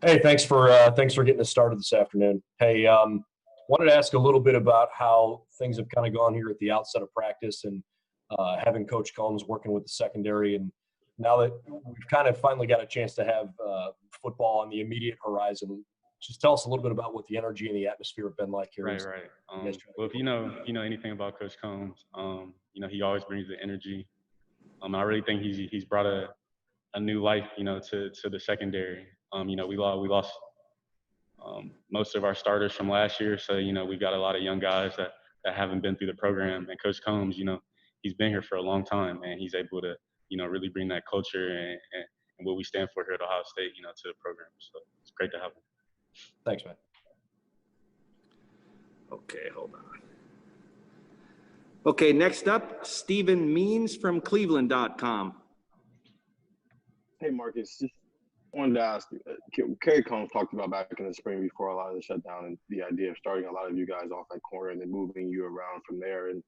Hey, thanks for getting us started this afternoon. Hey, wanted to ask a little bit about how things have kind of gone here at the outset of practice and having Coach Combs working with the secondary, and now that we've kind of finally got a chance to have football on the immediate horizon. Just tell us a little bit about what the energy and the atmosphere have been like here. Right, right. Well, if you know anything about Coach Combs, he always brings the energy. I really think he's brought a new life, to the secondary. We lost most of our starters from last year, so we've got a lot of young guys that haven't been through the program. And Coach Combs, he's been here for a long time, and he's able to really bring that culture and what we stand for here at Ohio State, to the program. So it's great to have him. Thanks, man. Okay, hold on. Okay, next up, Stephen Means from Cleveland.com. Hey, Marcus, just wanted to ask you, Kerry Combs talked about back in the spring before a lot of the shutdown and the idea of starting a lot of you guys off at corner and then moving you around from there. And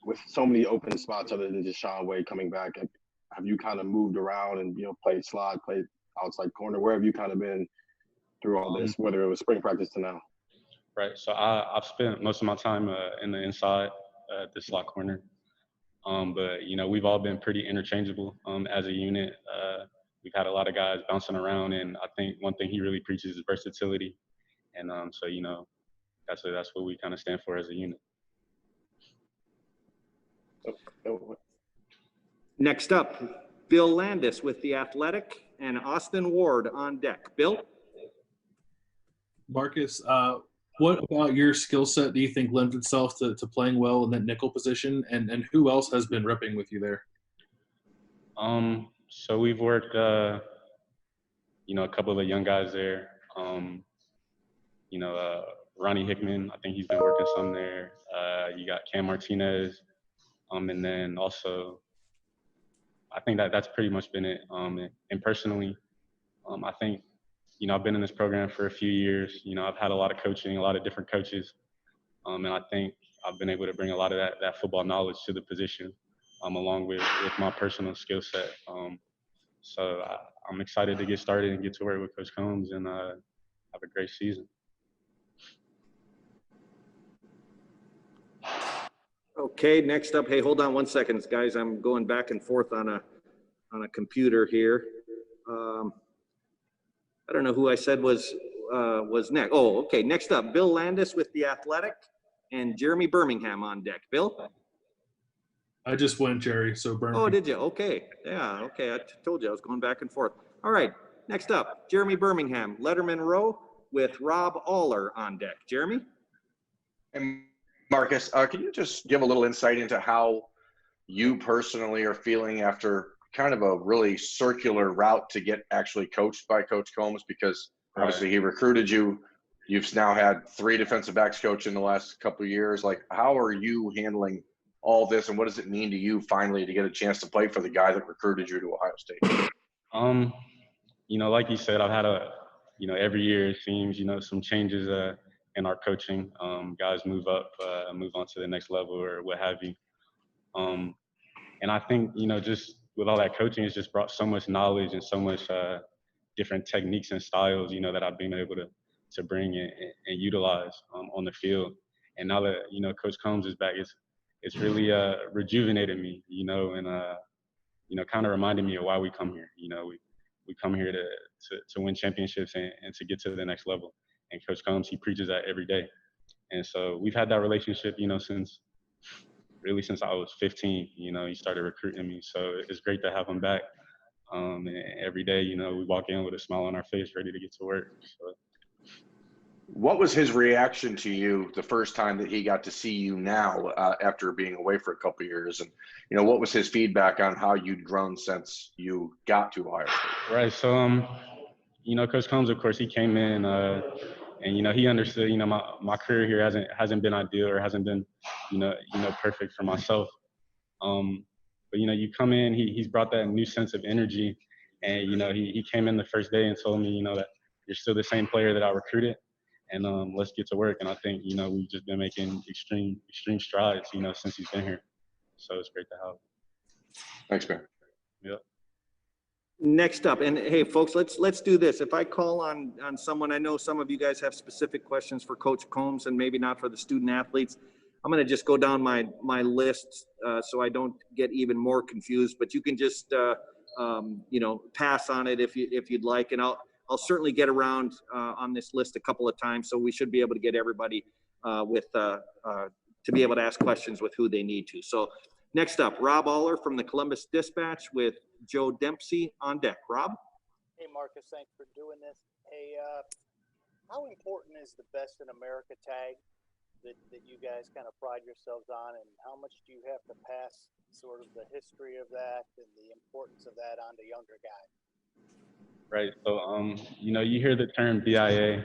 with so many open spots other than just Shaun Wade coming back, have you kind of moved around and, played slot, played outside corner? Where have you kind of been through all this, whether it was spring practice to now? Right. So I've spent most of my time in the inside, the slot corner. But we've all been pretty interchangeable as a unit. We've had a lot of guys bouncing around, and I think one thing he really preaches is versatility. And so that's what we kind of stand for as a unit. Next up, Bill Landis with The Athletic and Austin Ward on deck. Bill? Marcus, what about your skill set do you think lends itself to playing well in that nickel position, and who else has been repping with you there? So we've worked, a couple of the young guys there. Ronnie Hickman, I think he's been working some there. You got Cam Martinez, and then also, I think that's pretty much been it. And personally, I think, I've been in this program for a few years. I've had a lot of coaching, a lot of different coaches. And I think I've been able to bring a lot of that football knowledge to the position, along with my personal skill set. So I'm excited to get started and get to work with Coach Combs and have a great season. Okay, next up, hey, hold on 1 second, guys. I'm going back and forth on a computer here. I don't know who I said was next. Oh, okay. Next up, Bill Landis with The Athletic and Jeremy Birmingham on deck. Bill? I just went, Jerry, so Birmingham. Oh, did you? Okay. Yeah, okay. I told you I was going back and forth. All right. Next up, Jeremy Birmingham, Letterman Row with Rob Aller on deck. Jeremy? And Marcus, can you just give a little insight into how you personally are feeling after kind of a really circular route to get actually coached by Coach Combs? Because obviously he recruited you. You've now had 3 defensive backs coach in the last couple of years. Like, how are you handling all this, and what does it mean to you finally to get a chance to play for the guy that recruited you to Ohio State? Like you said, I've had every year it seems, some changes in our coaching. Guys move up, move on to the next level or what have you. And I think, just with all that coaching, it's just brought so much knowledge and so much different techniques and styles, that I've been able to bring and utilize on the field. And now that, Coach Combs is back, it's really rejuvenated me, and kind of reminded me of why we come here. We come here to win championships and to get to the next level. And Coach Combs, he preaches that every day. And so we've had that relationship, since I was 15. He started recruiting me. So it's great to have him back. And every day, we walk in with a smile on our face, ready to get to work. So. What was his reaction to you the first time that he got to see you now after being away for a couple of years? And, what was his feedback on how you'd grown since you got to Ohio State? Right. So, Coach Combs, of course, he came in and, he understood, my career here hasn't been ideal or hasn't been, perfect for myself. But, you come in, he's brought that new sense of energy. And, he came in the first day and told me, that you're still the same player that I recruited. And let's get to work. And I think, we've just been making extreme strides, since he's been here. So it's great to have him. Thanks, man. Yep. Next up, and hey, folks, let's do this. If I call on someone, I know some of you guys have specific questions for Coach Combs and maybe not for the student athletes. I'm going to just go down my list so I don't get even more confused. But you can just pass on it if you'd like, and I'll certainly get around on this list a couple of times, so we should be able to get everybody to be able to ask questions with who they need to. So next up, Rob Aller from the Columbus Dispatch with Joe Dempsey on deck. Rob? Hey, Marcus, thanks for doing this. Hey, how important is the Best in America tag that you guys kind of pride yourselves on, and how much do you have to pass sort of the history of that and the importance of that on to younger guys? Right. So, you hear the term BIA,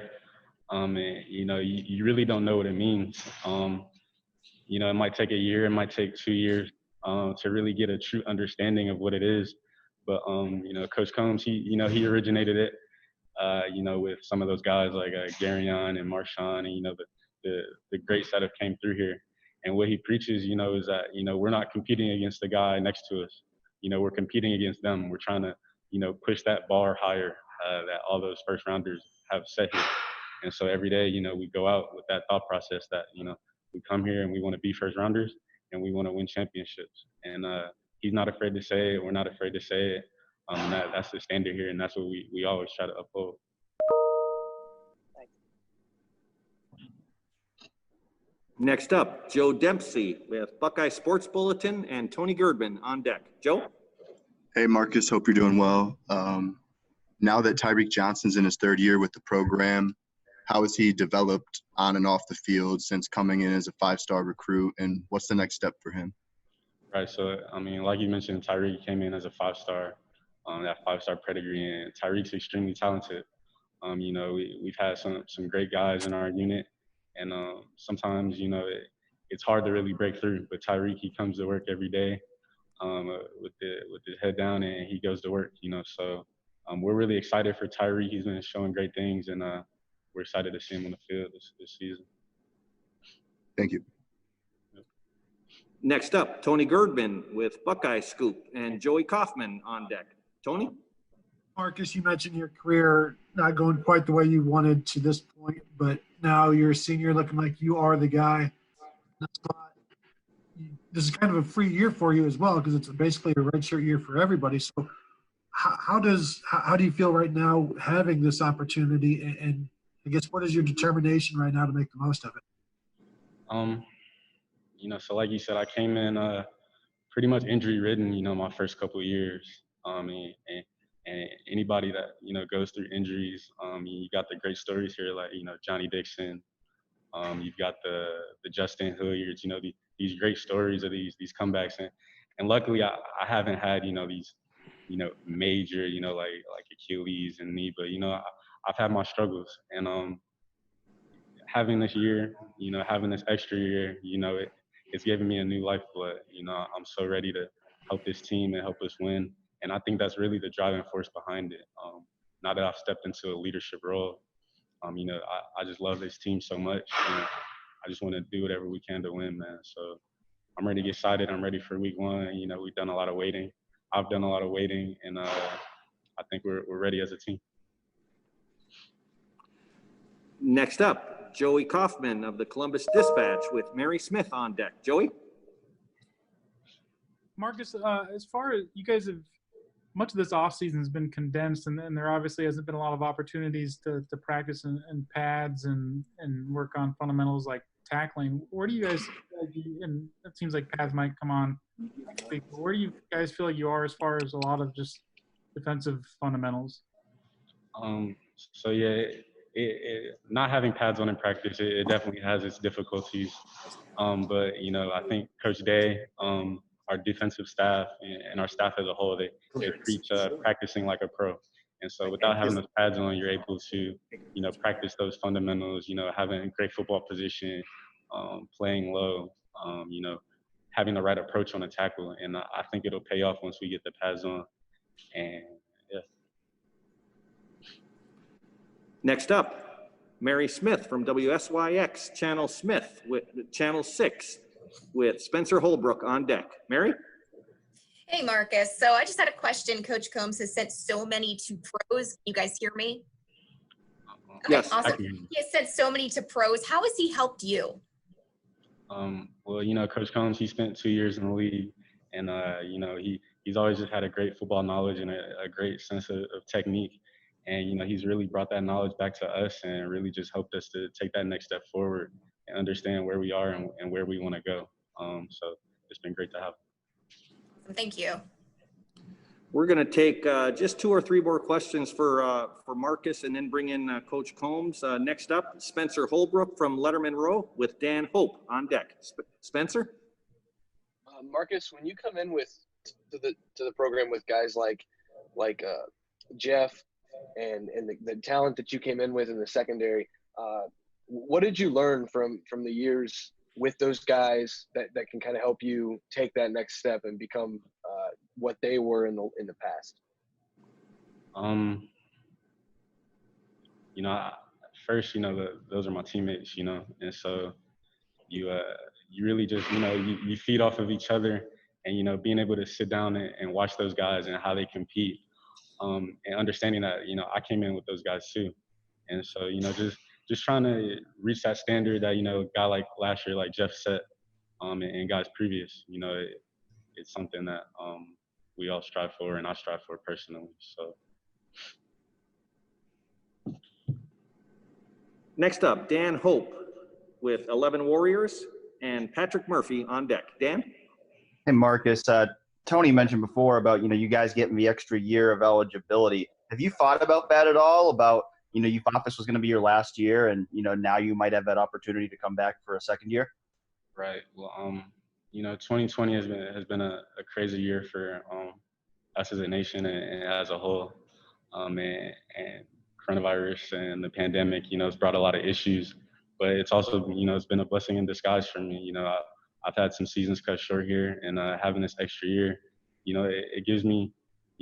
and, you really don't know what it means. It might take a year, it might take 2 years to really get a true understanding of what it is. But, Coach Combs, he originated it, with some of those guys like Garyon and Marshawn and, the greats that have came through here. And what he preaches, is that, we're not competing against the guy next to us. We're competing against them. We're trying to, push that bar higher that all those first rounders have set here. And so every day, we go out with that thought process that, we come here and we want to be first rounders and we want to win championships. And he's not afraid to say it. We're not afraid to say it. That's the standard here, and that's what we always try to uphold. Next up, Joe Dempsey with Buckeye Sports Bulletin and Tony Girdman on deck. Joe? Hey, Marcus. Hope you're doing well. Now that Tyreek Johnson's in his third year with the program, how has he developed on and off the field since coming in as a five-star recruit, and what's the next step for him? Right. So, like you mentioned, Tyreek came in as a five-star, that five-star pedigree, and Tyreek's extremely talented. We've had some great guys in our unit, and sometimes, it's hard to really break through. But Tyreek, he comes to work every day with his head down, and he goes to work. So we're really excited for Tyreek. He's been showing great things, and we're excited to see him on the field this season. Thank you. Next up, Tony Girdman with Buckeye Scoop and Joey Kaufman on deck. Tony? Marcus, you mentioned your career not going quite the way you wanted to this point, but now you're a senior looking like you are the guy. This is kind of a free year for you as well because it's basically a redshirt year for everybody. So how do you feel right now having this opportunity, and I guess what is your determination right now to make the most of it? So like you said, I came in pretty much injury ridden, my first couple of years. And anybody that, goes through injuries, you got the great stories here, like, Johnny Dixon. You've got the Justin Hilliards, these great stories of these comebacks. And luckily I haven't had, these, major, like Achilles and knee, but, I've had my struggles. And having this year, having this extra year, it's given me a new lifeblood. I'm so ready to help this team and help us win. And I think that's really the driving force behind it. Now that I've stepped into a leadership role, I just love this team so much. And I just want to do whatever we can to win, man. So I'm ready to get excited. I'm ready for week one. We've done a lot of waiting. I've done a lot of waiting, and I think we're ready as a team. Next up, Joey Kaufman of the Columbus Dispatch with Mary Smith on deck. Joey? Marcus, as far as you guys have, much of this offseason has been condensed, and there obviously hasn't been a lot of opportunities to practice in pads and work on fundamentals like tackling. Where do you guys, and it seems like pads might come on next week, but where do you guys feel like you are as far as a lot of just defensive fundamentals? So yeah, it not having pads on in practice, it definitely has its difficulties. But I think Coach Day, our defensive staff, and our staff as a whole, they preach practicing like a pro. And so without having those pads on, you're able to, practice those fundamentals, having great football position, playing low, having the right approach on a tackle. And I think it'll pay off once we get the pads on. And yeah. Next up, Mary Smith from WSYX Channel 6 with Spencer Holbrook on deck. Mary? Hey, Marcus. So I just had a question. Coach Combs has sent so many to pros. Can you guys hear me? Okay, Yes. awesome. He has sent so many to pros. How has he helped you? Well, Coach Combs, he spent 2 years in the league, and he's always just had a great football knowledge and a great sense of technique. And he's really brought that knowledge back to us and really just helped us to take that next step forward and understand where we are and where we want to go. So it's been great to have. Thank you. We're going to take just 2 or 3 more questions for Marcus and then bring in Coach Combs. Next up, Spencer Holbrook from Letterman Row with Dan Hope on deck. Spencer? Marcus, when you come in to the program with guys like Jeff and the talent that you came in with in the secondary, what did you learn from the years with those guys that can kind of help you take that next step and become what they were in the past? First, those are my teammates, and so you really just, you feed off of each other, and, being able to sit down and watch those guys and how they compete, and understanding that, I came in with those guys too. And so, just trying to reach that standard that, a guy like last year, like Jeff set, and guys previous, it's something that we all strive for, and I strive for personally. So. Next up, Dan Hope with 11 Warriors and Patrick Murphy on deck. Dan? Hey, Marcus. Tony mentioned before about, you guys getting the extra year of eligibility. Have you thought about that at all? About, you thought this was going to be your last year and, now you might have that opportunity to come back for a second year? Right. Well, 2020 has been a crazy year for us as a nation and as a whole. And coronavirus and the pandemic, it's brought a lot of issues, but it's also, it's been a blessing in disguise for me. I've had some seasons cut short here, and having this extra year, it gives me,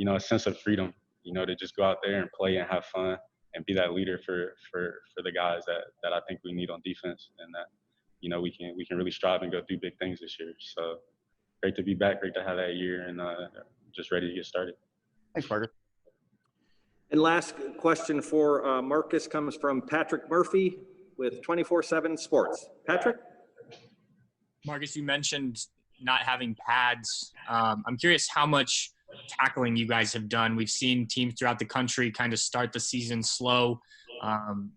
a sense of freedom, to just go out there and play and have fun and be that leader for the guys that I think we need on defense, and that, we can really strive and go do big things this year. So great to be back, great to have that year, and just ready to get started. Thanks, Marcus. And last question for Marcus comes from Patrick Murphy with 24/7 Sports. Patrick? Marcus, you mentioned not having pads. I'm curious how much tackling you guys have done. We've seen teams throughout the country kind of start the season slow.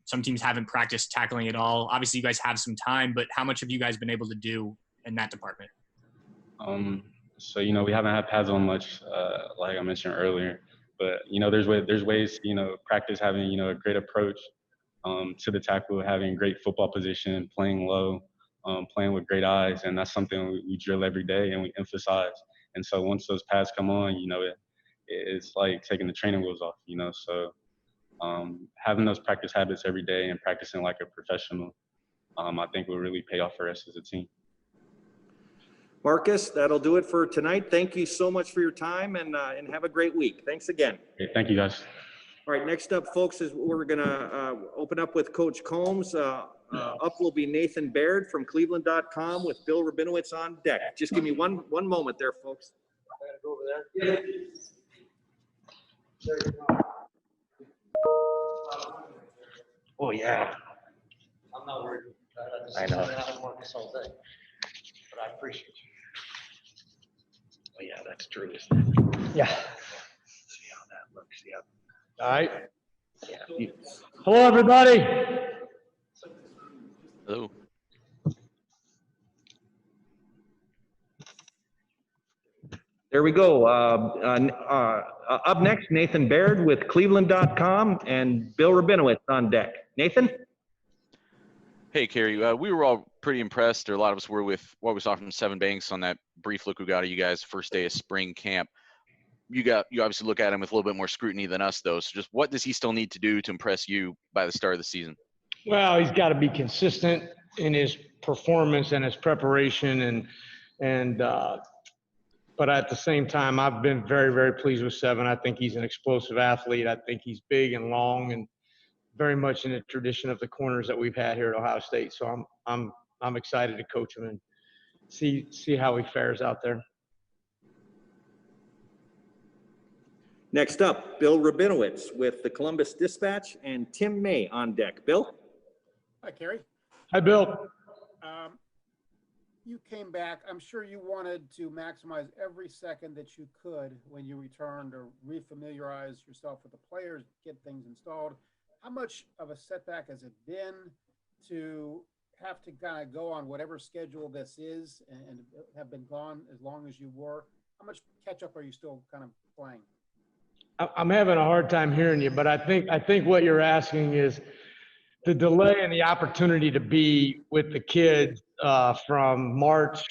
Some teams haven't practiced tackling at all. Obviously, you guys have some time, but how much have you guys been able to do in that department? So, we haven't had pads on much, like I mentioned earlier. But, there's ways, practice having, a great approach to the tackle, having great football position, playing low, playing with great eyes. And that's something we drill every day and we emphasize. And so once those pads come on, it's like taking the training wheels off, So having those practice habits every day and practicing like a professional, I think will really pay off for us as a team. Marcus, that'll do it for tonight. Thank you so much for your time, and have a great week. Thanks again. Okay, thank you, guys. All right, next up, folks, is we're going to open up with Coach Combs. Up will be Nathan Baird from Cleveland.com with Bill Rabinowitz on deck. Just give me one moment there, folks. I gotta go over there. Oh, yeah. I'm not worried. I know. I don't want this all day, but I appreciate you. Oh, yeah, that's true, isn't it? Yeah. See how that looks. Yep. All right. Yeah. Hello, everybody. Hello. There we go. Up next, Nathan Baird with Cleveland.com and Bill Rabinowitz on deck. Nathan? Hey, Kerry. We were all pretty impressed, or a lot of us were, with what we saw from Seven Banks on that brief look we got of you guys first day of spring camp. You obviously look at him with a little bit more scrutiny than us, though. So just what does he still need to do to impress you by the start of the season? Well, he's got to be consistent in his performance and his preparation, but at the same time, I've been very, very pleased with Seven. I think he's an explosive athlete. I think he's big and long and very much in the tradition of the corners that we've had here at Ohio State. So I'm excited to coach him and see how he fares out there. Next up, Bill Rabinowitz with the Columbus Dispatch and Tim May on deck. Bill? Hi, Kerry. Hi, Bill. You came back. I'm sure you wanted to maximize every second that you could when you returned or refamiliarize yourself with the players, get things installed. How much of a setback has it been to have to kind of go on whatever schedule this is and have been gone as long as you were? How much catch up are you still kind of playing? I'm having a hard time hearing you, but I think what you're asking is the delay and the opportunity to be with the kids from March,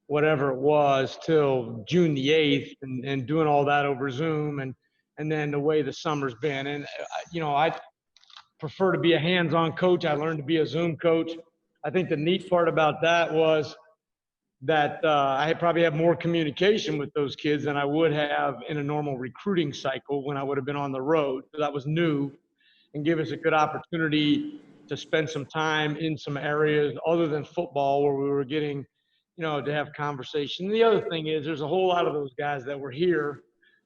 whatever it was, till June the 8th, and doing all that over Zoom, and then the way the summer's been. And I prefer to be a hands-on coach. I learned to be a Zoom coach. I think the neat part about that was that I probably have more communication with those kids than I would have in a normal recruiting cycle when I would have been on the road. So that was new and give us a good opportunity to spend some time in some areas other than football where we were getting, to have conversation. And the other thing is there's a whole lot of those guys that were here,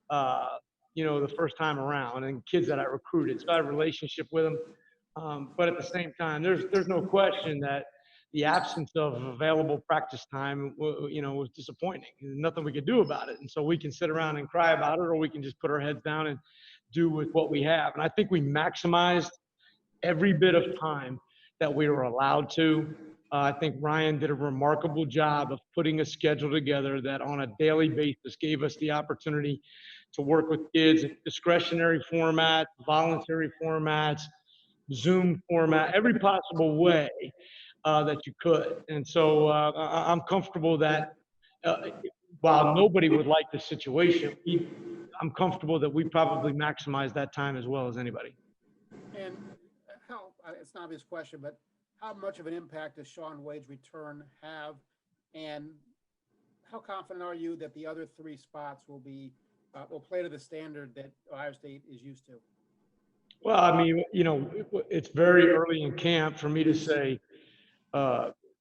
the first time around, and kids that I recruited. So I have a relationship with them. But at the same time, there's no question that the absence of available practice time, was disappointing. There's nothing we could do about it. And so we can sit around and cry about it, or we can just put our heads down and do with what we have. And I think we maximized every bit of time that we were allowed to. I think Ryan did a remarkable job of putting a schedule together that on a daily basis gave us the opportunity to work with kids in discretionary formats, voluntary formats, Zoom format, every possible way that you could. And so I'm comfortable that while nobody would like the situation, I'm comfortable that we probably maximize that time as well as anybody. And it's an obvious question, but how much of an impact does Shaun Wade's return have? And how confident are you that the other three spots will play to the standard that Ohio State is used to? Well, I mean, it's very early in camp for me to say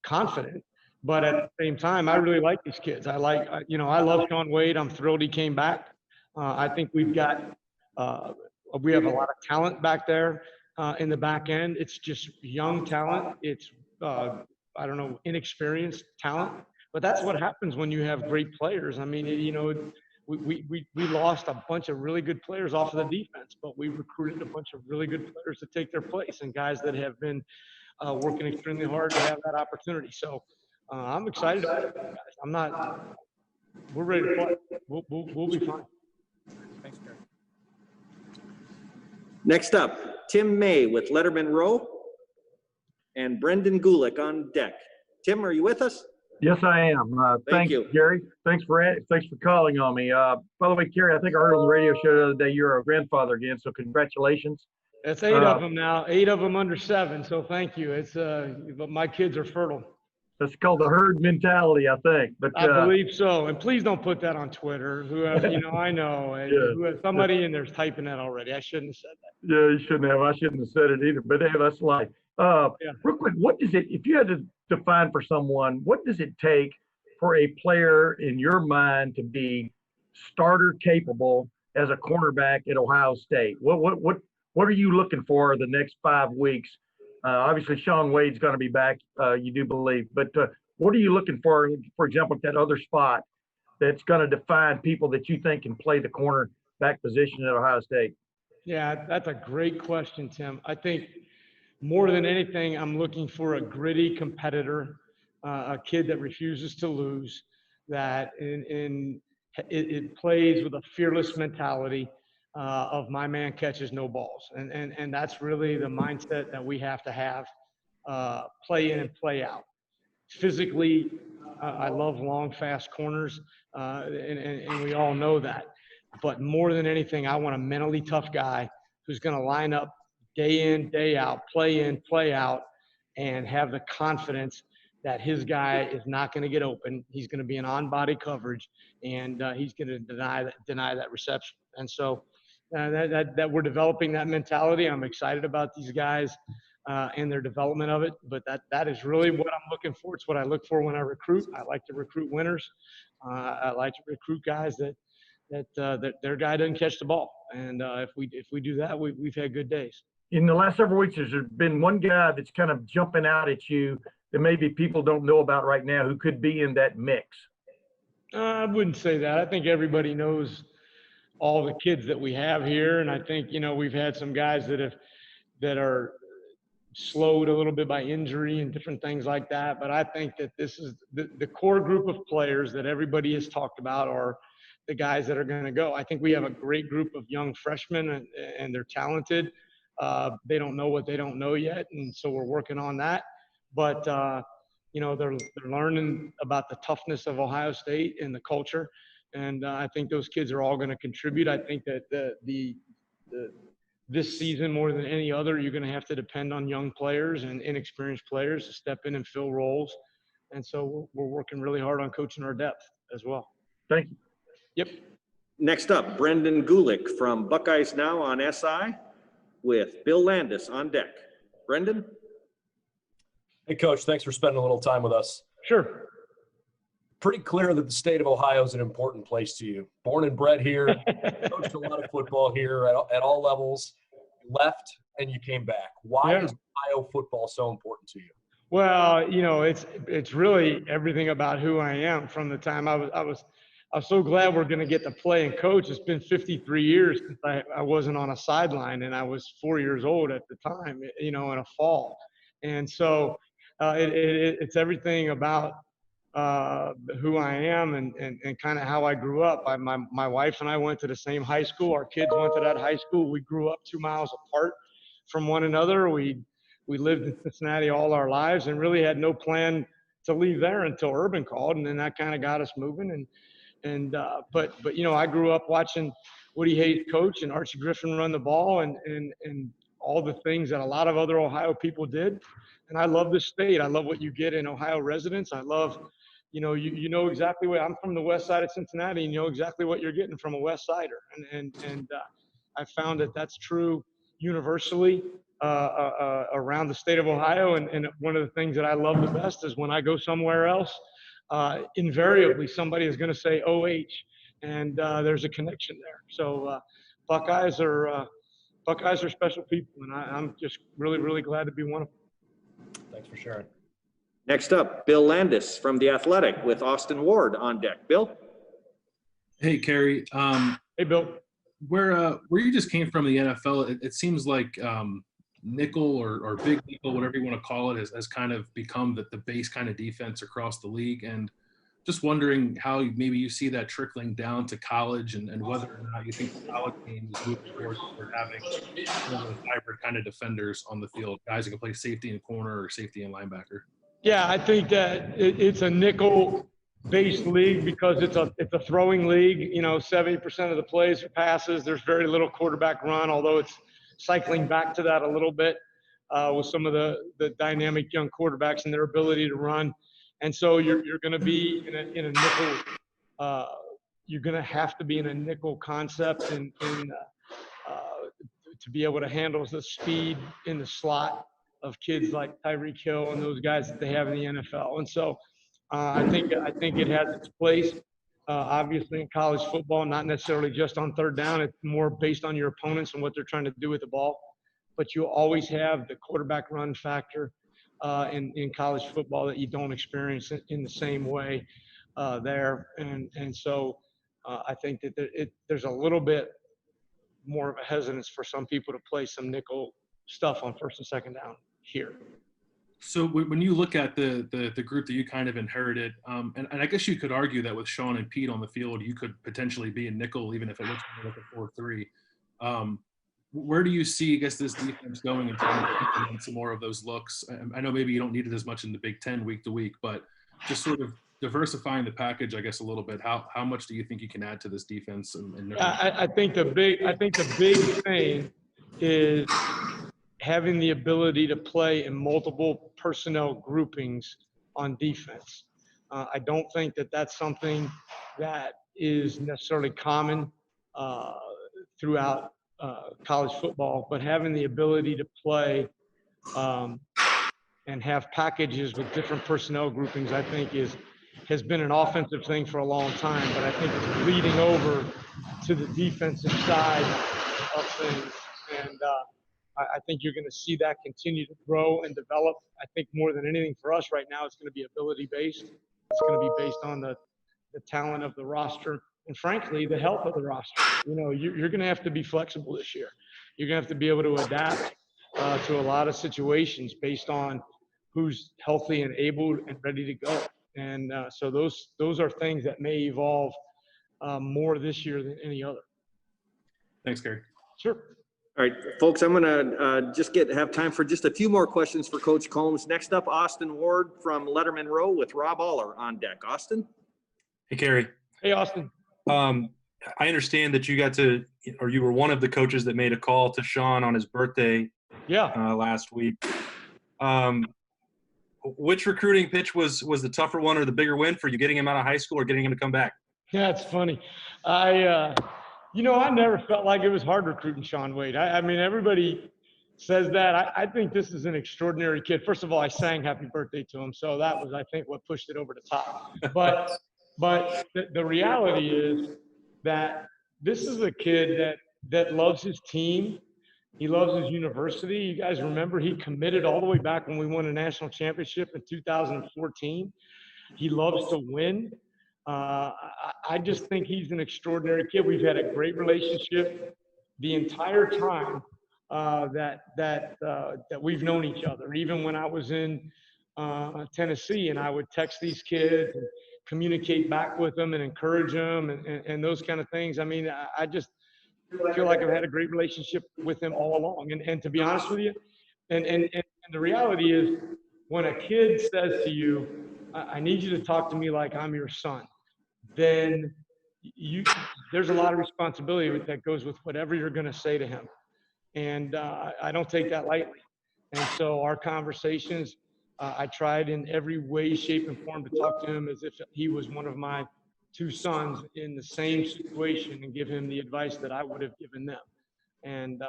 confident, but at the same time, I really like these kids. I love Shaun Wade. I'm thrilled he came back. I think we have a lot of talent back there in the back end. It's just young talent. It's, inexperienced talent, but that's what happens when you have great players. I mean, we lost a bunch of really good players off of the defense, but we recruited a bunch of really good players to take their place and guys that have been working extremely hard to have that opportunity. So I'm excited about it, guys. We're ready to play. We'll be fine. Thanks, Gary. Next up, Tim May with Letterman Row and Brendan Gulick on deck. Tim, are you with us? Yes, I am. Thank you, Gary. Thanks for calling on me. By the way, Gary, I think I heard on the radio show the other day you're a grandfather again, so congratulations. It's 8 of them now, 8 of them under 7. So thank you. It's but my kids are fertile. That's called the herd mentality, I think. But I believe so. And please don't put that on Twitter. I know. Somebody in there's typing that already. I shouldn't have said that. Yeah, you shouldn't have. I shouldn't have said it either. But hey, that's life. Real quick, what does it, if you had to define for someone, what does it take for a player in your mind to be starter capable as a cornerback at Ohio State? What are you looking for the next 5 weeks? Obviously, Shaun Wade's going to be back, you do believe. But what are you looking for example, at that other spot that's going to define people that you think can play the cornerback position at Ohio State? Yeah, that's a great question, Tim. I think more than anything, I'm looking for a gritty competitor, a kid that refuses to lose, that it plays with a fearless mentality of my man catches no balls. And that's really the mindset that we have to have, play in and play out. Physically, I love long, fast corners, and we all know that. But more than anything, I want a mentally tough guy who's going to line up day in, day out, play in, play out, and have the confidence that his guy is not going to get open. He's going to be in on-body coverage, and he's going to deny that reception. And so that we're developing that mentality. I'm excited about these guys and their development of it. But that is really what I'm looking for. It's what I look for when I recruit. I like to recruit winners. I like to recruit guys that that their guy doesn't catch the ball. And if we do that, we've had good days. In the last several weeks, there's been one guy that's kind of jumping out at you that maybe people don't know about right now who could be in that mix. I wouldn't say that. I think everybody knows all the kids that we have here, and I think we've had some guys that are slowed a little bit by injury and different things like that. But I think that this is the core group of players that everybody has talked about are the guys that are going to go. I think we have a great group of young freshmen, and they're talented. They don't know what they don't know yet, and so we're working on that. But they're learning about the toughness of Ohio State and the culture, and I think those kids are all going to contribute. I think that this season more than any other, you're going to have to depend on young players and inexperienced players to step in and fill roles, and so we're working really hard on coaching our depth as well. Thank you. Yep. Next up, Brendan Gulick from Buckeyes Now on SI with Bill Landis on deck. Brendan? Hey, Coach, thanks for spending a little time with us. Sure. Pretty clear that the state of Ohio is an important place to you. Born and bred here, coached a lot of football here at all levels, left, and you came back. Why is Ohio football so important to you? Well, it's really everything about who I am from the time I was so glad we're going to get to play and coach. It's been 53 years since I wasn't on a sideline, and I was 4 years old at the time, in a fall. And so it's everything about who I am and kind of how I grew up. My wife and I went to the same high school. Our kids went to that high school. We grew up 2 miles apart from one another. We lived in Cincinnati all our lives and really had no plan to leave there until Urban called, and then that kind of got us moving. But I grew up watching Woody Hayes coach and Archie Griffin run the ball and all the things that a lot of other Ohio people did. And I love this state. I love what you get in Ohio residents. I love, you know exactly what I'm from the west side of Cincinnati, and you know exactly what you're getting from a West Sider. And I found that that's true universally around the state of Ohio. And one of the things that I love the best is when I go somewhere else, invariably somebody is going to say OH, and there's a connection there. So Buckeyes are special people, and I'm just really, really glad to be one of them. Thanks for sharing. Next up, Bill Landis from The Athletic with Austin Ward on deck. Bill? Hey, Kerry. Hey, Bill. Where you just came from, the NFL, it seems like nickel or big nickel, whatever you want to call it, has kind of become the base kind of defense across the league. And just wondering how maybe you see that trickling down to college and whether or not you think the college game is moving towards having one of those hybrid kind of defenders on the field, guys who can play safety and corner or safety and linebacker. Yeah, I think that it's a nickel-based league because it's a throwing league. 70% of the plays are passes. There's very little quarterback run, although it's cycling back to that a little bit with some of the dynamic young quarterbacks and their ability to run. And so you're going to be in a nickel. You're going to have to be in a nickel concept and to be able to handle the speed in the slot of kids like Tyreek Hill and those guys that they have in the NFL. And so I think it has its place. Obviously in college football, not necessarily just on third down. It's more based on your opponents and what they're trying to do with the ball. But you always have the quarterback run factor in college football that you don't experience in the same way there. And so I think that there's a little bit more of a hesitance for some people to play some nickel stuff on first and second down here. So when you look at the group that you kind of inherited, and I guess you could argue that with Sean and Pete on the field, you could potentially be a nickel even if it looks like a 4-3. Where do you see, I guess, this defense going in terms of implementing some more of those looks? I know maybe you don't need it as much in the Big Ten week to week, but just sort of diversifying the package, I guess, a little bit. How much do you think you can add to this defense? I think the big thing is having the ability to play in multiple personnel groupings on defense. I don't think that that's something that is necessarily common throughout college football, but having the ability to play and have packages with different personnel groupings, I think is has been an offensive thing for a long time, but I think it's bleeding over to the defensive side of things. And I think you're going to see that continue to grow and develop. I think more than anything for us right now, it's going to be ability based. It's going to be based on the talent of the roster and, frankly, the health of the roster. You know, you're going to have to be flexible this year. You're going to have to be able to adapt to a lot of situations based on who's healthy and able and ready to go. And so those are things that may evolve more this year than any other. Thanks, Gary. Sure. All right, folks, I'm going to have time for just a few more questions for Coach Combs. Next up, Austin Ward from Letterman Row with Rob Aller on deck. Austin? Hey, Gary. Hey, Austin. I understand that you got to, or you were one of the coaches that made a call to Sean on his birthday last week. Which recruiting pitch was the tougher one or the bigger win for you, getting him out of high school or getting him to come back? Yeah, it's funny. You know, I never felt like it was hard recruiting Sean Wade. I mean, everybody says that. I think this is an extraordinary kid. First of all, I sang happy birthday to him, so that was, I think, what pushed it over the top. But the reality is that this is a kid that loves his team. He loves his university. You guys remember he committed all the way back when we won a national championship in 2014. He loves to win. I just think he's an extraordinary kid. We've had a great relationship the entire time that we've known each other. Even when I was in Tennessee, and I would text these kids and communicate back with them and encourage them and those kind of things. I mean, I just feel like I've had a great relationship with him all along. And to be honest with you, and the reality is, when a kid says to you, I need you to talk to me like I'm your son, then there's a lot of responsibility that goes with whatever you're going to say to him. And I don't take that lightly. And so our conversations, I tried in every way, shape, and form to talk to him as if he was one of my two sons in the same situation and give him the advice that I would have given them. And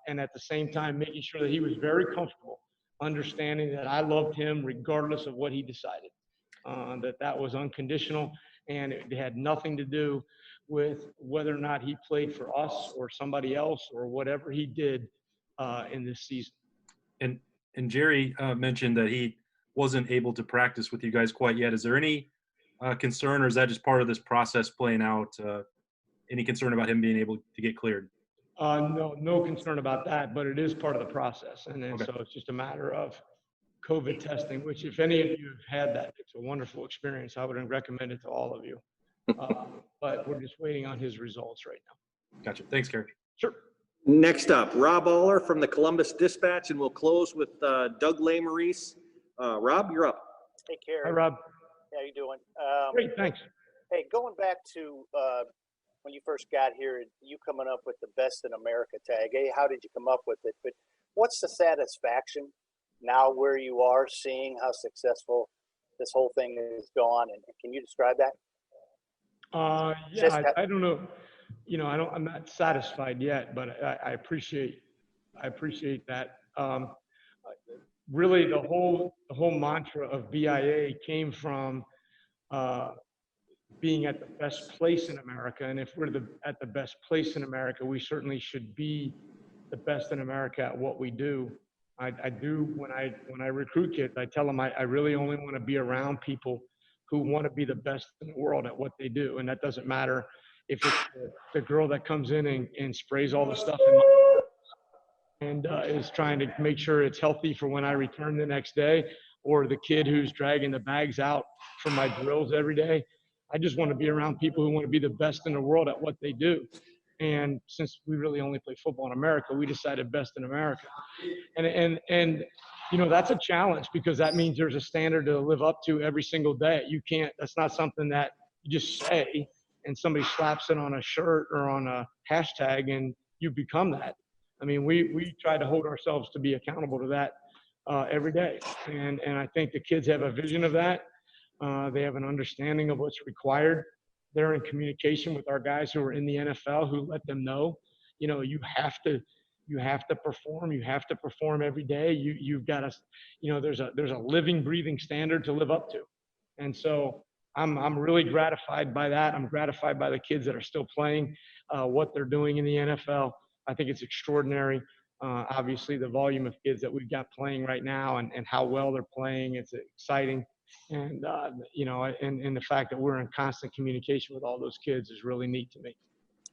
at the same time, making sure that he was very comfortable, understanding that I loved him regardless of what he decided, that was unconditional, and it had nothing to do with whether or not he played for us or somebody else or whatever he did in this season. And Jerry mentioned that he wasn't able to practice with you guys quite yet. Is there any concern, or is that just part of this process playing out? Any concern about him being able to get cleared? No concern about that, but it is part of the process. And then Okay. So it's just a matter of COVID testing, which if any of you have had that, it's a wonderful experience. I would recommend it to all of you. But we're just waiting on his results right now. Gotcha. Thanks, Gary. Sure. Next up, Rob Aller from the Columbus Dispatch, and we'll close with Doug Lesmerises. Rob, you're up. Hey, Carrie. Hi, Rob. How you doing? Great, thanks. Hey, going back to when you first got here, you coming up with the Best in America tag. Hey, how did you come up with it? But what's the satisfaction now where you are, seeing how successful this whole thing is gone? And can you describe that? Yeah, I don't know. You know, I'm not satisfied yet, but I appreciate that. Really, the whole mantra of BIA came from being at the best place in America. And if we're at the best place in America, we certainly should be the best in America at what we do. I do, when I recruit kids, I tell them I really only want to be around people who want to be the best in the world at what they do. And that doesn't matter if it's the girl that comes in and sprays all the stuff in my and is trying to make sure it's healthy for when I return the next day, or the kid who's dragging the bags out for my drills every day. I just want to be around people who want to be the best in the world at what they do. And since we really only play football in America, we decided best in America. And you know, that's a challenge, because that means there's a standard to live up to every single day. You can't, that's not something that you just say and somebody slaps it on a shirt or on a hashtag and you become that. I mean, we try to hold ourselves to be accountable to that every day. And I think the kids have a vision of that. They have an understanding of what's required. They're in communication with our guys who are in the NFL, who let them know, you know, you have to perform. You have to perform every day. You've got to, you know, there's a living, breathing standard to live up to. And so I'm really gratified by that. I'm gratified by the kids that are still playing, what they're doing in the NFL. I think it's extraordinary. Obviously, the volume of kids that we've got playing right now and how well they're playing, it's exciting. And, and the fact that we're in constant communication with all those kids is really neat to me.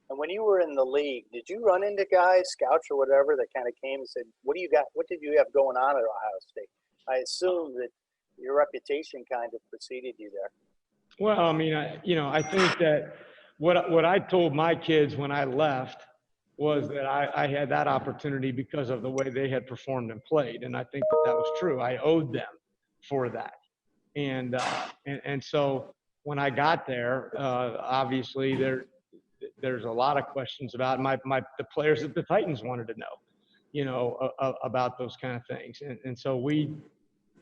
And when you were in the league, did you run into guys, scouts or whatever, that kind of came and said, what do you got? What did you have going on at Ohio State? I assume that your reputation kind of preceded you there. Well, I mean, I think that what I told my kids when I left was that I had that opportunity because of the way they had performed and played. And I think that was true. I owed them for that. And so when I got there, obviously there's a lot of questions about the players that the Titans wanted to know, about those kind of things. And so I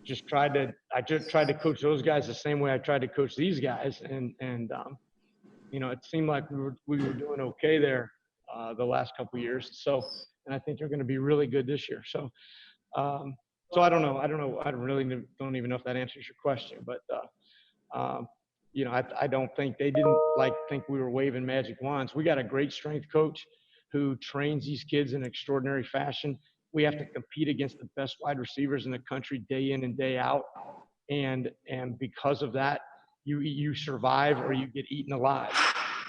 just tried to coach those guys the same way I tried to coach these guys. And it seemed like we were doing okay there the last couple of years. So, and I think they're going to be really good this year. So, I don't know. I don't even know if that answers your question, but, I don't think they didn't think we were waving magic wands. We got a great strength coach who trains these kids in extraordinary fashion. We have to compete against the best wide receivers in the country day in and day out. And because of that, you survive or you get eaten alive.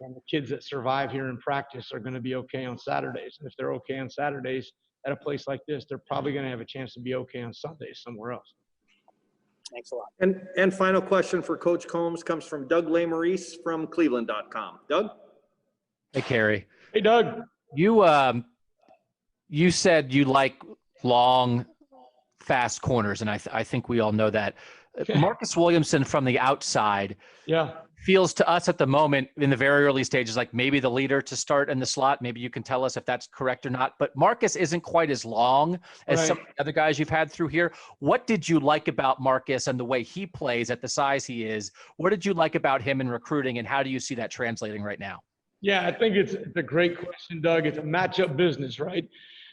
And the kids that survive here in practice are going to be okay on Saturdays. And if they're okay on Saturdays at a place like this, they're probably going to have a chance to be okay on Sundays somewhere else. Thanks a lot. And final question for Coach Combs comes from Doug Lesmerises from Cleveland.com. Doug? Hey, Kerry. Hey, Doug. You said you like long, fast corners, and I think we all know that. Marcus Williamson from the outside feels to us at the moment in the very early stages like maybe the leader to start in the slot. Maybe you can tell us if that's correct or not. But Marcus isn't quite as long as some of the other guys you've had through here. What did you like about Marcus and the way he plays at the size he is? What did you like about him in recruiting, and how do you see that translating right now? Yeah, I think it's a great question, Doug. It's a matchup business, right?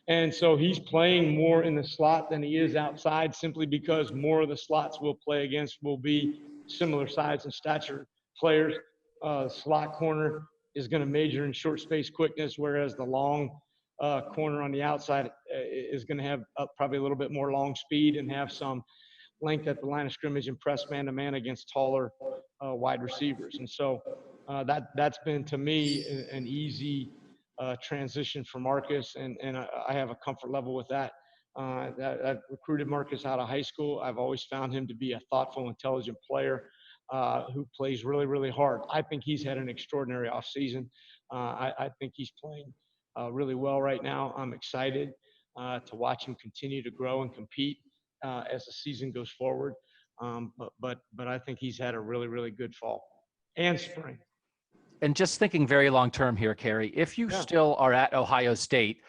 And so he's playing more in the slot than he is outside simply because more of the slots we'll play against will be similar size and stature players. Slot corner is going to major in short space quickness, whereas the long corner on the outside is going to have probably a little bit more long speed and have some length at the line of scrimmage and press man-to-man against taller wide receivers. And so that's been, to me, an easy transition for Marcus, and I have a comfort level with that. I've recruited Marcus out of high school. I've always found him to be a thoughtful, intelligent player who plays really, really hard. I think he's had an extraordinary offseason. I think he's playing really well right now. I'm excited to watch him continue to grow and compete as the season goes forward. But I think he's had a really, really good fall and spring. And just thinking very long term here, Kerry, if you still are at Ohio State,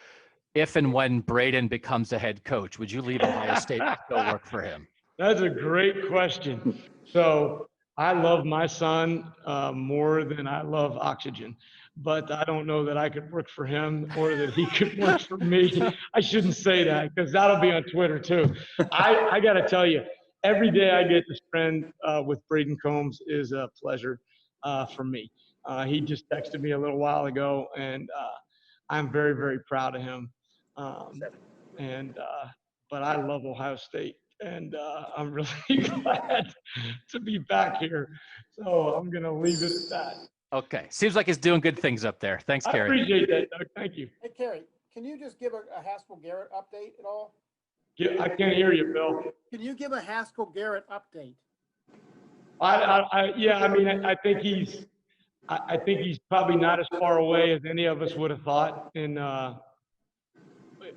if and when Braden becomes the head coach, would you leave Ohio State to go work for him? That's a great question. So I love my son more than I love oxygen, but I don't know that I could work for him or that he could work for me. I shouldn't say that because that'll be on Twitter too. I got to tell you, every day I get to spend with Braden Combs is a pleasure for me. He just texted me a little while ago, and I'm very, very proud of him. But I love Ohio State, and I'm really glad to be back here. So I'm going to leave it at that. Okay. Seems like he's doing good things up there. Thanks, Kerry. I appreciate that, Doug. Thank you. Hey, Kerry, can you just give a Haskell Garrett update at all? Yeah, I can't hear you, Bill. Can you give a Haskell Garrett update? I think he's probably not as far away as any of us would have thought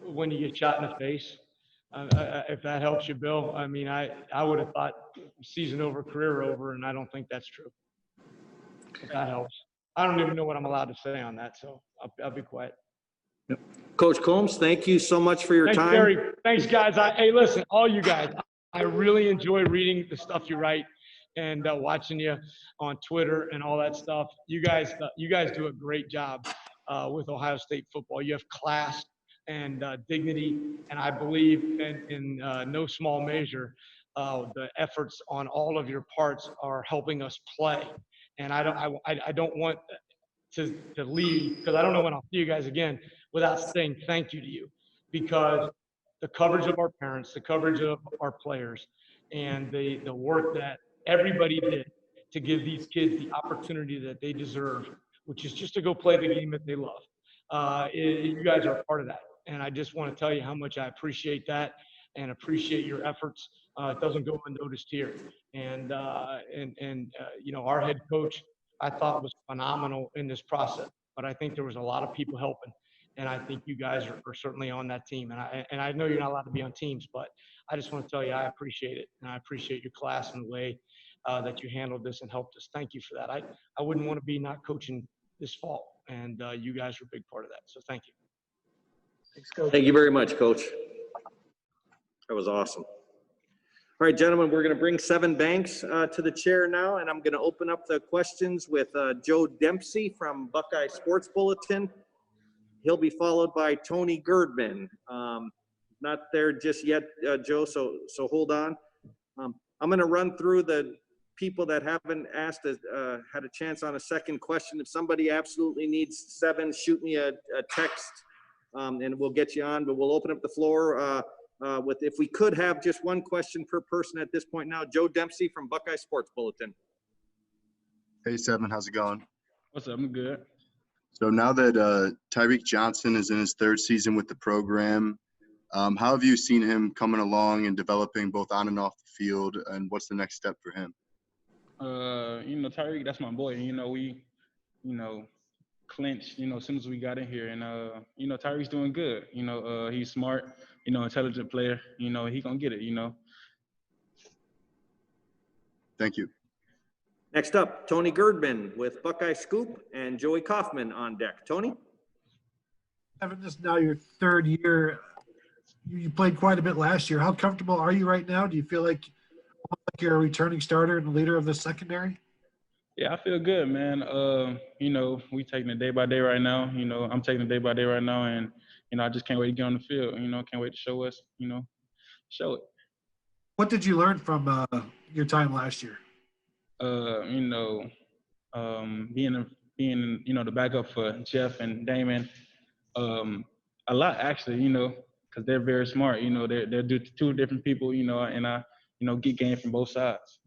when you get shot in the face. If that helps you, Bill. I mean, I would have thought season over, career over, and I don't think that's true. If that helps. I don't even know what I'm allowed to say on that, so I'll be quiet. Coach Combs, thank you so much for your Thanks, time. Gary. Thanks, guys. Hey, listen, all you guys, I really enjoy reading the stuff you write and watching you on Twitter and all that stuff. You guys do a great job with Ohio State football. You have class and dignity, and I believe in no small measure the efforts on all of your parts are helping us play. And I don't want to leave, because I don't know when I'll see you guys again, without saying thank you to you, because the coverage of our parents, the coverage of our players, and the work that everybody did to give these kids the opportunity that they deserve, which is just to go play the game that they love. You guys are a part of that. And I just want to tell you how much I appreciate that and appreciate your efforts. It doesn't go unnoticed here. And you know, our head coach, I thought, was phenomenal in this process, but I think there was a lot of people helping. And I think you guys are certainly on that team. And I know you're not allowed to be on teams, but I just want to tell you I appreciate it. And I appreciate your class and the way that you handled this and helped us. Thank you for that. I wouldn't want to be not coaching this fall. And you guys are a big part of that. So thank you. Thanks, Coach. Thank you very much, Coach. That was awesome. All right, gentlemen, we're going to bring Seven Banks to the chair now, and I'm going to open up the questions with Joe Dempsey from Buckeye Sports Bulletin. He'll be followed by Tony Girdman. Not there just yet, Joe, so hold on. I'm going to run through the people that haven't asked, had a chance on a second question. If somebody absolutely needs Seven, shoot me a text, and we'll get you on. But we'll open up the floor with, if we could have just one question per person at this point now. Joe Dempsey from Buckeye Sports Bulletin. Hey, Seven, how's it going? What's up? I'm good. So now that Tyreek Johnson is in his third season with the program, how have you seen him coming along and developing both on and off the field, and what's the next step for him? You know, Tyreek, that's my boy. You know, we, clinched, as soon as we got in here. And, Tyreek's doing good. He's smart, intelligent player. He gonna get it, Thank you. Next up, Tony Girdman with Buckeye Scoop and Joey Kaufman on deck. Tony? Having this now your third year, you played quite a bit last year. How comfortable are you right now? Do you feel like you're a returning starter and leader of the secondary? Yeah, I feel good, man. We taking it day by day right now. I'm taking it day by day right now, and I just can't wait to get on the field. Can't wait to show us. Show it. What did you learn from your time last year? Being the backup for Jeff and Damon, a lot actually. Because they're very smart. They're two different people. And I get game from both sides,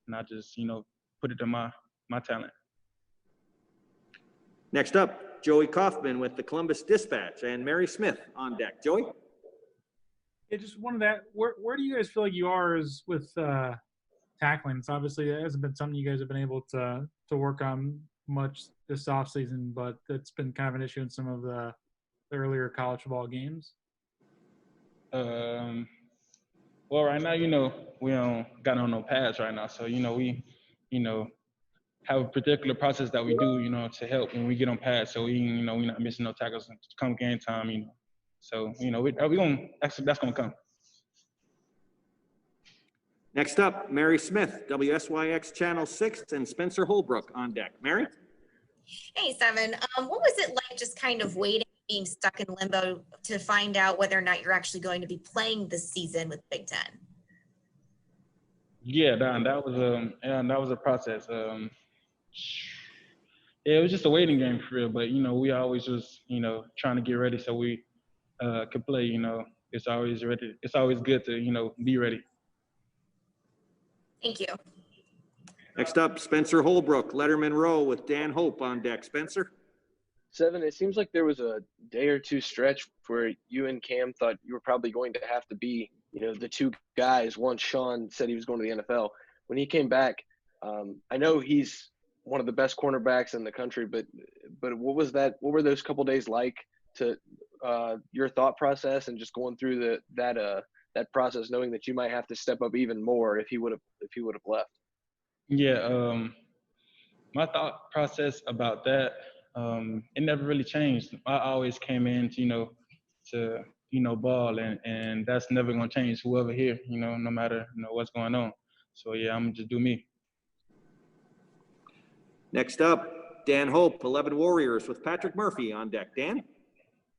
and I just put it to my talent. Next up, Joey Kaufman with the Columbus Dispatch and Mary Smith on deck. Joey? Yeah, just wanted that. Where do you guys feel like you are is with tackling? It's obviously it hasn't been something you guys have been able to work on much this offseason, but it's been kind of an issue in some of the earlier college football games. Well, right now, we don't got no pads right now, so we have a particular process that we do, to help when we get on pads, so we're not missing no tackles come game time, So we gonna that's gonna come. Next up, Mary Smith, WSYX Channel 6, and Spencer Holbrook on deck. Mary? Hey, Seven. What was it like just kind of waiting, being stuck in limbo to find out whether or not you're actually going to be playing this season with Big Ten? Yeah, that was a process. It was just a waiting game for real, but we always was trying to get ready so we could play. It's always ready. It's always good to be ready. Thank you. Next up, Spencer Holbrook, Letterman Row with Dan Hope on deck. Spencer? Seven, it seems like there was a day or two stretch where you and Cam thought you were probably going to have to be, the two guys. Once Sean said he was going to the NFL. When he came back, I know he's one of the best cornerbacks in the country, but what was that? What were those couple days like to your thought process and just going through that process, knowing that you might have to step up even more if he would have left? Yeah, my thought process about that, it never really changed. I always came in, to ball, and that's never gonna change. Whoever here, no matter what's going on. So yeah, I'm gonna just do me. Next up, Dan Hope, 11 Warriors with Patrick Murphy on deck. Dan?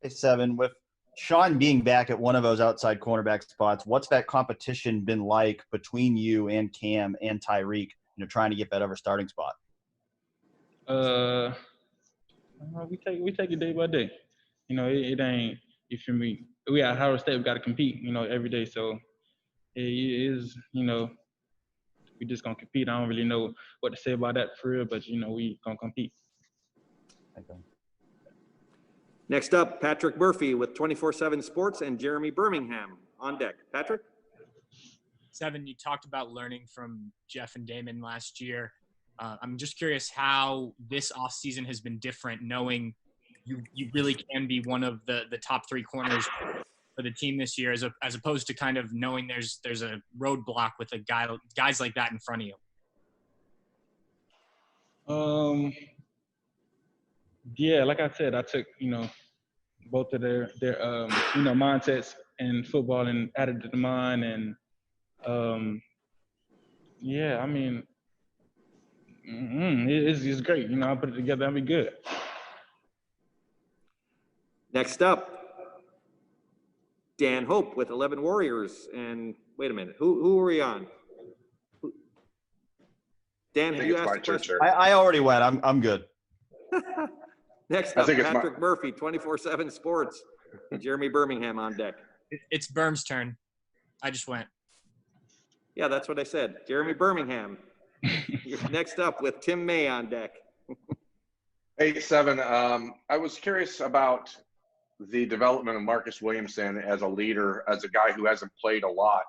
Hey, Seven, with Sean being back at one of those outside cornerback spots, what's that competition been like between you and Cam and Tyreek, trying to get that other starting spot? We take it day by day. It ain't, you feel me? We at Howard State, we got to compete, every day. So it is, we just gonna compete. I don't really know what to say about that for real, but we gonna compete. Okay. Next up, Patrick Murphy with 24/7 Sports and Jeremy Birmingham on deck. Patrick? Seven, you talked about learning from Jeff and Damon last year. I'm just curious how this offseason has been different, knowing you really can be one of the top 3 corners for the team this year, as opposed to kind of knowing there's a roadblock with guys like that in front of you. Yeah, like I said, I took both of their mindsets in football and added to mine, and yeah, I mean, it's great. I put it together, I'll be good. Next up, Dan Hope with 11 Warriors. And wait a minute, who are we on? Dan, have you asked a question? I already went. I'm good. Next up, Patrick Murphy, 24/7 Sports. Jeremy Birmingham on deck. It's Berm's turn. I just went. Yeah, that's what I said. Jeremy Birmingham. Next up with Tim May on deck. Hey, Seven. I was curious about the development of Marcus Williamson as a leader, as a guy who hasn't played a lot,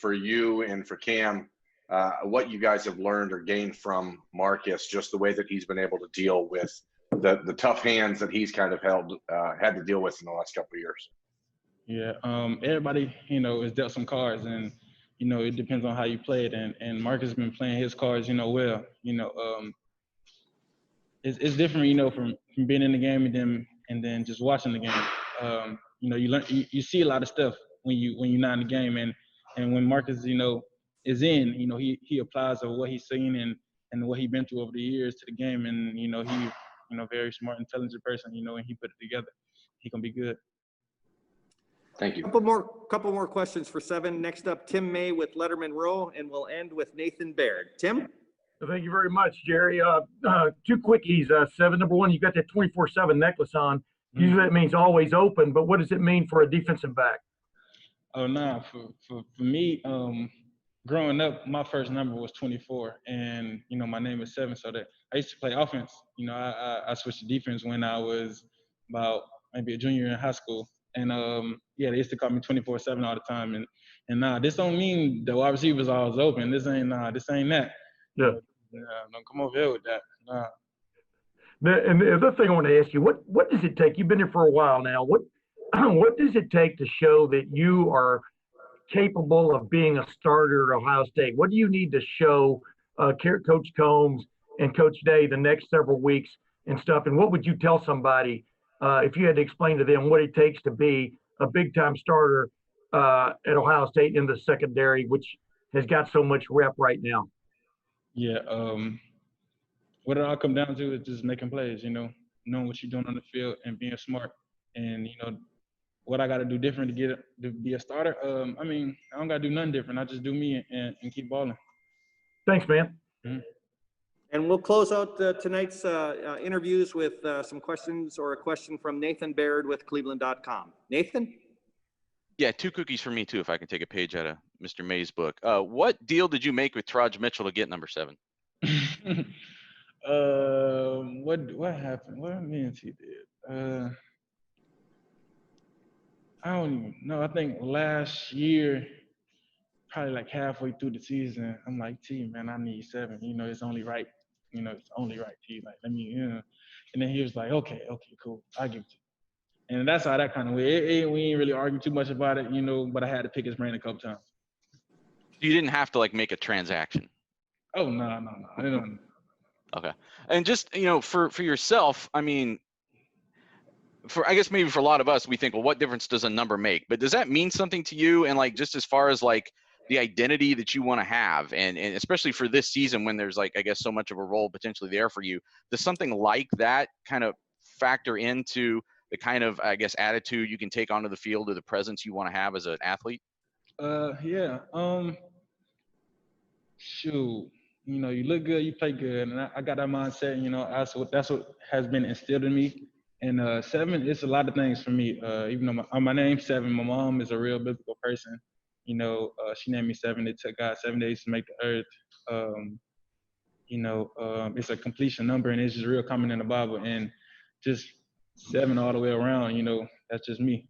for you and for Cam. What you guys have learned or gained from Marcus, just the way that he's been able to deal with the tough hands that he's kind of had to deal with in the last couple of years. Yeah, everybody, is dealt some cards, and it depends on how you play it. And Marcus has been playing his cards, well. It's different, from being in the game and then just watching the game. You learn, you see a lot of stuff when you're not in the game, and when Marcus, is in, he applies of what he's seen and what he's been through over the years to the game, and he, very smart, intelligent person, and he put it together. He gonna be good. Thank you. Couple more questions for Seven. Next up, Tim May with Letterman Row, and we'll end with Nathan Baird. Tim? Thank you very much, Jerry. 2 quickies. Seven, number one, you got that 24/7 necklace on. Usually that means always open, but what does it mean for a defensive back? Oh, no. For me, growing up, my first number was 24, and my name is Seven. So that I used to play offense. I switched to defense when I was about maybe a junior in high school, and they used to call me 24/7 all the time. And nah, this don't mean the wide receivers always open. This ain't that. Yeah. Don't come over here with that. Nah. And the other thing I want to ask you, what does it take? You've been here for a while now. What does it take to show that you are capable of being a starter at Ohio State? What do you need to show Coach Combs and Coach Day the next several weeks and stuff? And what would you tell somebody if you had to explain to them what it takes to be a big-time starter at Ohio State in the secondary, which has got so much rep right now? Yeah, what it all come down to is just making plays, knowing what you're doing on the field and being smart. And, what I got to do different to be a starter, I don't got to do nothing different. I just do me and keep balling. Thanks, man. Mm-hmm. And we'll close out tonight's interviews with some questions or a question from Nathan Baird with Cleveland.com. Nathan? Yeah, 2 cookies for me, too, if I can take a page out of Mr. May's book. What deal did you make with Teraj Mitchell to get number 7? What happened? What means he did? I don't even know. I think last year, probably like halfway through the season, I'm like, T, man, I need 7. It's only right. It's only right, T. Like, let me, And then he was like, okay, cool. I'll give it to you. And that's how that kind of went. We ain't really arguing too much about it, but I had to pick his brain a couple times. You didn't have to, make a transaction. Oh, no. I didn't. Okay. And just, for yourself, I guess maybe for a lot of us, we think, well, what difference does a number make? But does that mean something to you? And just as far as the identity that you want to have, and especially for this season when there's I guess so much of a role potentially there for you, does something like that kind of factor into the kind of, I guess, attitude you can take onto the field or the presence you want to have as an athlete? Yeah. Shoot. You know, you look good, you play good, and I got that mindset. You know, that's what has been instilled in me. And seven, it's a lot of things for me. Even though my name's Seven, my mom is a real biblical person. You know, she named me Seven. It took God 7 days to make the earth. It's a completion number, and it's just real common in the Bible. And just seven all the way around. You know, that's just me.